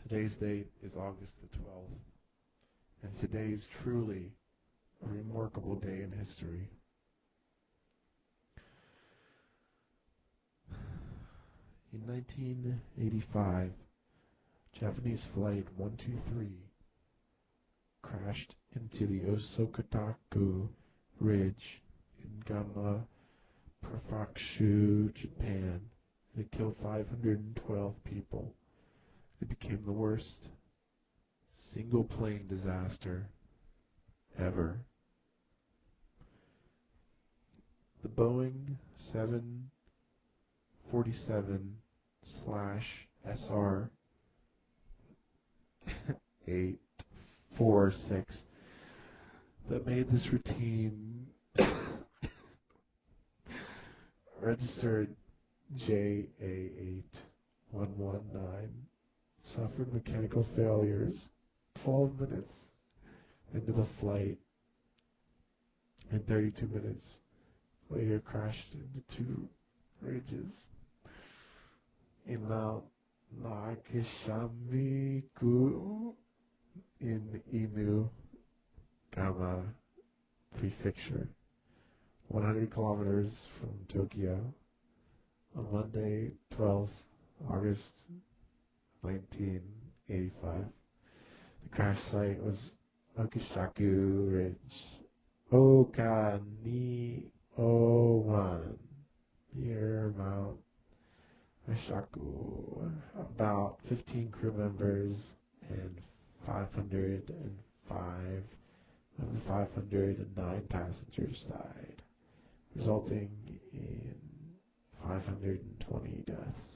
Today's date is August the 12th, and today is truly a remarkable day in history. In 1985, Japanese Flight 123 crashed into the Osokataku Ridge in Gama Prefecture, Japan, and it killed 512 people. It became the worst single plane disaster ever. The Boeing 747/SR 846 that made this routine registered JA8119 suffered mechanical failures 12 minutes into the flight, and 32 minutes later crashed into two ridges in Mount Nakashimiku in Inu, Gama Prefecture, 100 kilometers from Tokyo, on Monday, 12th August 1985. The crash site was Okishaku Ridge, Okani-O-1, near Mount Oshaku. About 15 crew members and 505 of the 509 passengers died, resulting in 520 deaths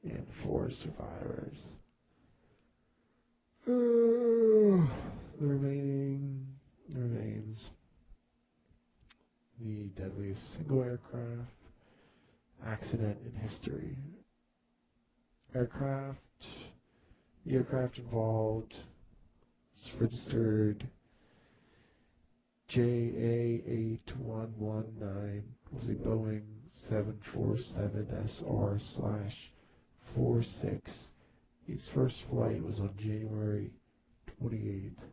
and 4 survivors. The remaining remains the deadliest single aircraft accident in history. The aircraft involved was registered JA8119, was a Boeing 747-SR/46. Its first flight was on January 28th,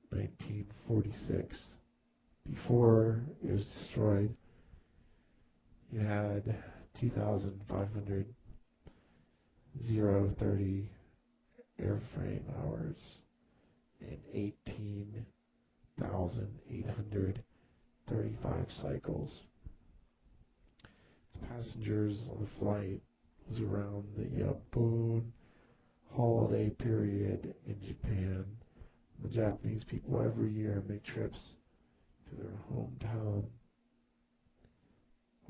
1946. Before it was destroyed, it had 2,500 030 airframe hours and 18,835 cycles. Its passengers on the flight was around the Yabun holiday period in Japan. The Japanese people every year make trips to their hometown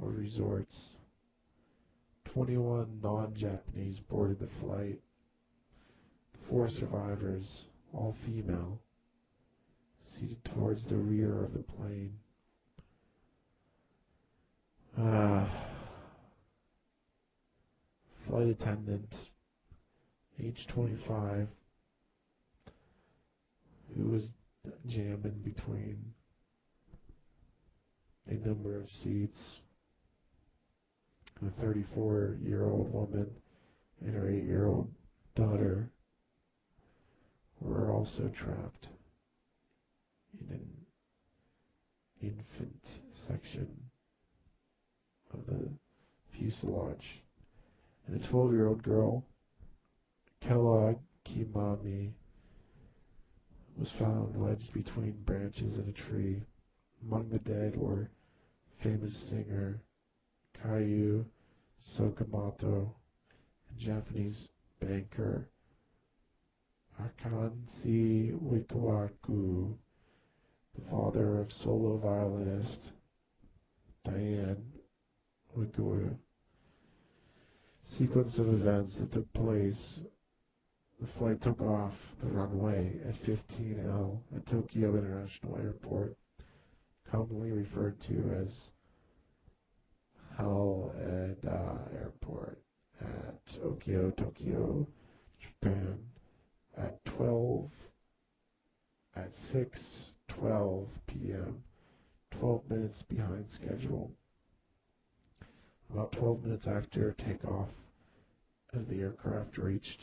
or resorts. 21 non-Japanese boarded the flight. The 4 survivors, all female, seated towards the rear of the plane. Flight attendant, age 25, who was jammed in between a number of seats. A 34-year-old woman and her 8-year-old daughter were also trapped in an infant section of the fuselage. And a 12-year-old girl, Kella Kimami, was found wedged between branches in a tree. Among the dead were famous singer Kayu Sokamoto and Japanese banker Akansi Wikawaku, the father of solo violinist Diane Wikawa. Sequence of events that took place. The flight took off the runway at 15L at Tokyo International Airport, commonly referred to as Haneda Airport, at Tokyo, Japan, at 6:12 p.m., 12 minutes behind schedule. About 12 minutes after takeoff, as the aircraft reached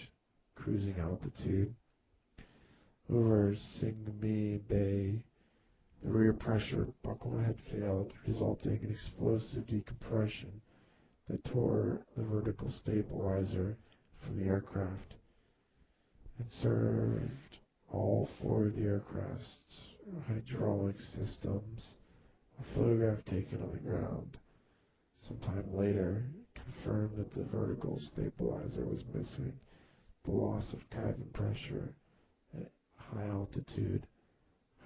cruising altitude. Over Singmi Bay, the rear pressure buckle had failed, resulting in explosive decompression that tore the vertical stabilizer from the aircraft and served all four of the aircraft's hydraulic systems. A photograph taken on the ground sometime later confirmed that the vertical stabilizer was missing. The loss of cabin pressure at high altitude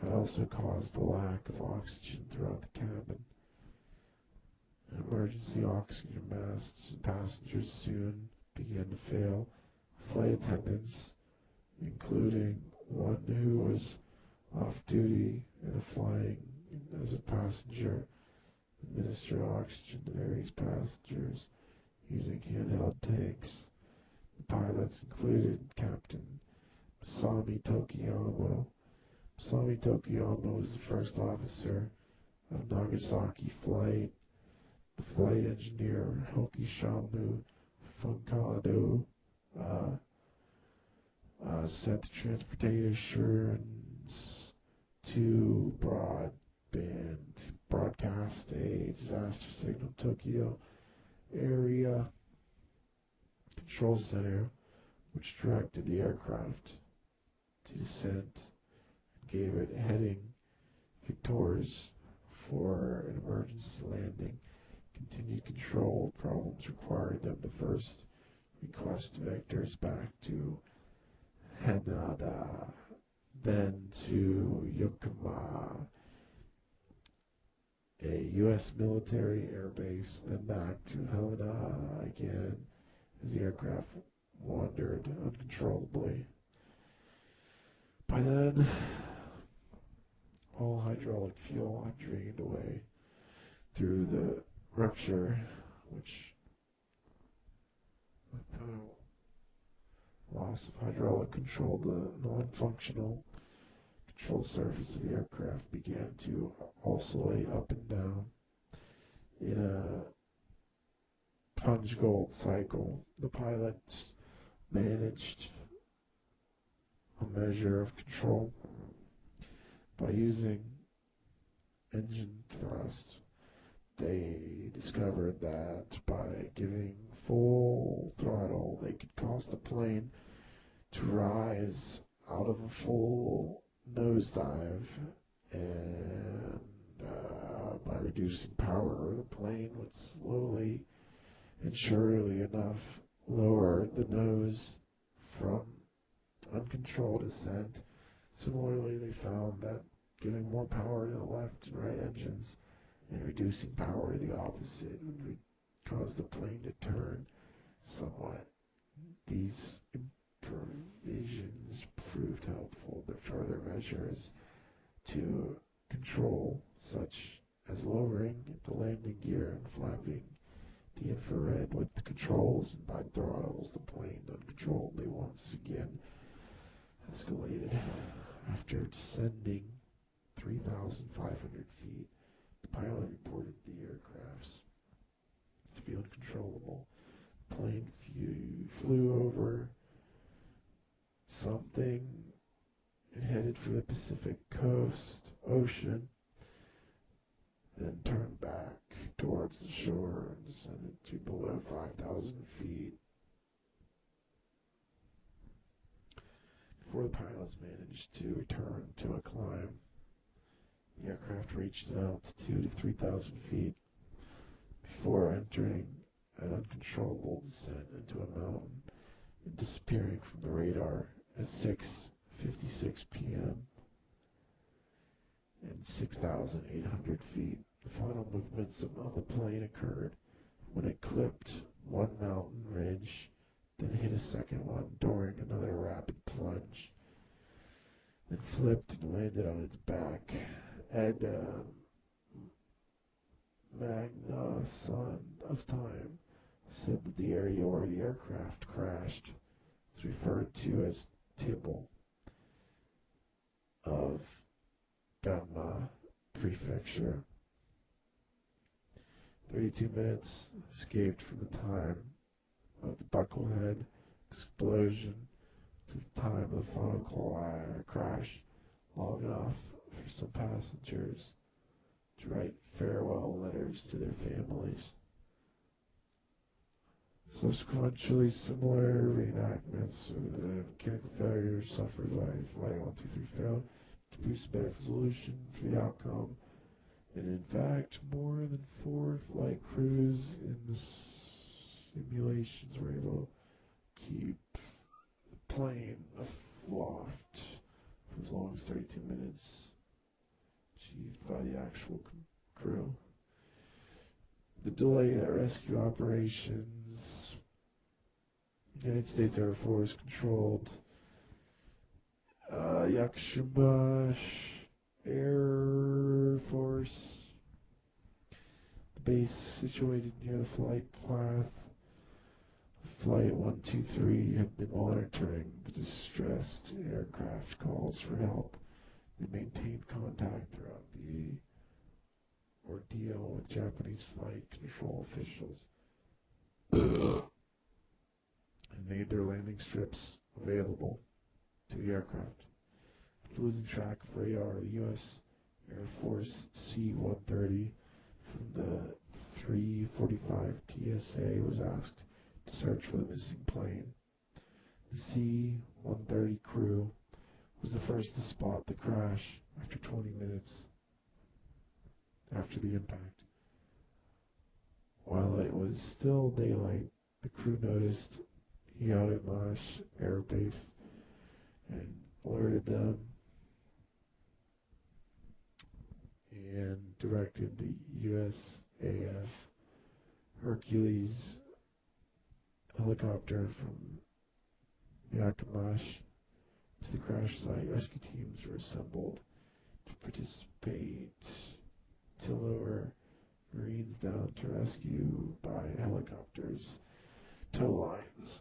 had also caused a lack of oxygen throughout the cabin. Emergency oxygen masks and passengers soon began to fail. Flight attendants, including one who was off duty and flying as a passenger, administered oxygen to various passengers using handheld tanks. The pilots included Captain Masami Tokiyama. Masami Tokiyama was the first officer of Nagasaki flight. The flight engineer Hokishamu Funkado sent the transportation assurance to broadcast a disaster signal. Tokyo Area Control Center, which directed the aircraft to descent and gave it heading Victors for an emergency landing. Continued control problems required them to first request vectors back to Haneda, then to Yokohama, a U.S. military air base, then back to Helena again as the aircraft wandered uncontrollably. By then, all hydraulic fuel had drained away through the rupture, which, with total loss of hydraulic control, the non-functional control surface of the aircraft began to oscillate up and down in a punch gold cycle. The pilots managed a measure of control by using engine thrust. They discovered that by giving full throttle, they could cause the plane to rise out of a full nosedive, and by reducing power, the plane would slowly and surely enough lower the nose from uncontrolled ascent. Similarly, they found that giving more power to the left and right engines and reducing power to the opposite would cause the plane to turn somewhat. These provisions proved helpful, but further measures to control, such as lowering the landing gear and flapping the infrared with the controls and by throttles, the plane uncontrollably once again escalated. After descending 3,500 feet, the pilot reported the aircrafts to be uncontrollable. The plane flew over something and headed for the Pacific Coast Ocean, then turned back towards the shore and descended to below 5,000 feet. Before the pilots managed to return to a climb, the aircraft reached an altitude of 3,000 feet before entering an uncontrollable descent into a mountain and disappearing from the radar at 6:56 p.m. and 6,800 feet. The final movements of the plane occurred when it clipped one mountain ridge, then hit a second one during another rapid plunge, then flipped and landed on its back. Ed Magna, son of Time, said that the area where the aircraft crashed was referred to as Tibble of Gunma Prefecture. 32 minutes escaped from the time of the bucklehead explosion to the time of the final crash long enough for some passengers to write farewell letters to their families. Subsequently, similar reenactments of the mechanical failure suffered by Flight 123 failed to produce better resolution for the outcome, and in fact, more than 4 flight crews in the simulations were able to keep the plane aloft for as long as 32 minutes, achieved by the actual crew. The delay in rescue operations, United States Air Force controlled Yakushima Air Force, the base situated near the flight path. Flight 123 had been monitoring the distressed aircraft calls for help. They maintained contact throughout the ordeal with Japanese flight control officials and made their landing strips available to the aircraft. After losing track of radar, the U.S. Air Force C-130 from the 345 TSA was asked to search for the missing plane. The C-130 crew was the first to spot the crash after 20 minutes after the impact. While it was still daylight, the crew noticed Yadamash Air Base and alerted them and directed the USAF Hercules helicopter from Yakamash to the crash site. Rescue teams were assembled to participate to lower Marines down to rescue by helicopters. Tow lines.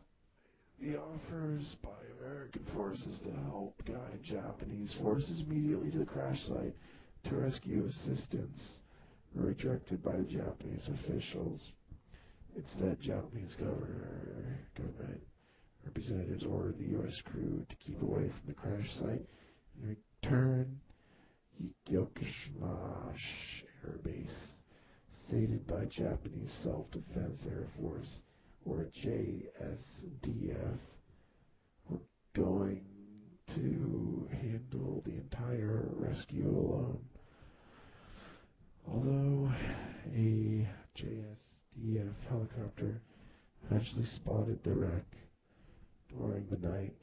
The offers by American forces to help guide Japanese forces immediately to the crash site to rescue assistance were rejected by the Japanese officials. Instead, Japanese government representatives ordered the U.S. crew to keep away from the crash site and return Yokosuka Air Base, stated by Japanese Self-Defense Air Force, or JSDF, were going to handle the entire rescue alone. Although a JSDF helicopter eventually spotted the wreck during the night,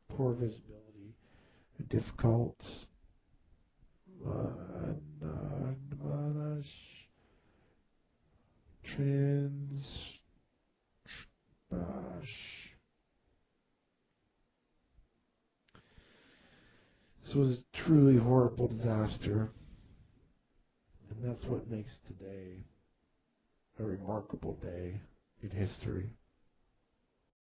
poor visibility, and difficult This was a truly horrible disaster, and that's what makes today a remarkable day in history.